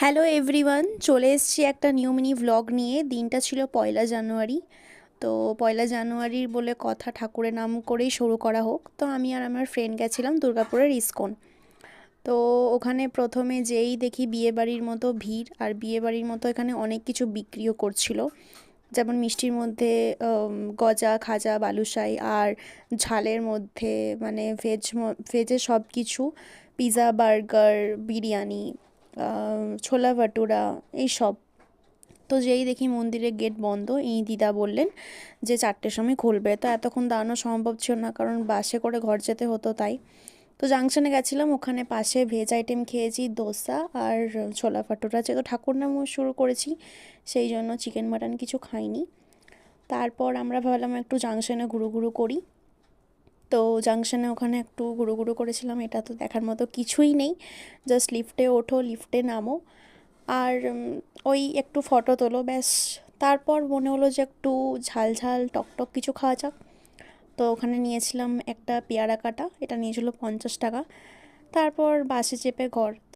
Hello everyone, চলে এসেছি একটা নিউ মিনি ভ্লগ নিয়ে। দিনটা ছিল 1লা জানুয়ারি। তো 1লা জানুয়ারির বলে কথা, ঠাকুরের নাম করেই শুরু করা হোক। তো আমি আর আমার ফ্রেন্ড গেছিলাম দুর্গাপুরের ইসকন। তো ওখানে প্রথমে যেই দেখি বিয়েবাড়ির মতো ভিড়, আর বিয়েবাড়ির মতো এখানে অনেক কিছু বিক্রিও করছিল। যেমন মিষ্টির মধ্যে গজা, খাজা, বালুশাই, আর ঝালের মধ্যে মানে ভেজে সব কিছু, পিৎজা, বার্গার, বিরিয়ানি, ছোলা ভাটুরা, এইসব। তো যেই দেখি মন্দিরের গেট বন্ধ, এই দিদা বললেন যে 4টের সময় খুলবে। তো এতক্ষণ দাঁড়ানো সম্ভব ছিল না, কারণ বাসে করে ঘর যেতে হতো তাই। তো জাংশনে গেছিলাম, ওখানে পাশে ভেজ আইটেম খেয়েছি, দোসা আর ছোলা ভাটুরা। যেহেতু ঠাকুর নামও শুরু করেছি, সেই জন্য চিকেন মাটন কিছু খাইনি। তারপর আমরা ভাবলাম একটু জাংশনে ঘুরু করি। তো জাংশনে ওখানে একটু ঘুরু করেছিলাম। এটা তো দেখার মতো কিছুই নেই, জাস্ট লিফটে ওঠো, লিফটে নামো, আর ওই একটু ফটো তোলো, ব্যাস। তারপর মনে হলো যে একটু ঝাল ঝাল টকটক কিছু খাওয়া যাক। তো ওখানে নিয়েছিলাম একটা পেয়ারা কাটা, এটা নিয়েছিল 50 টাকা। তারপর বাসে চেপে ঘর।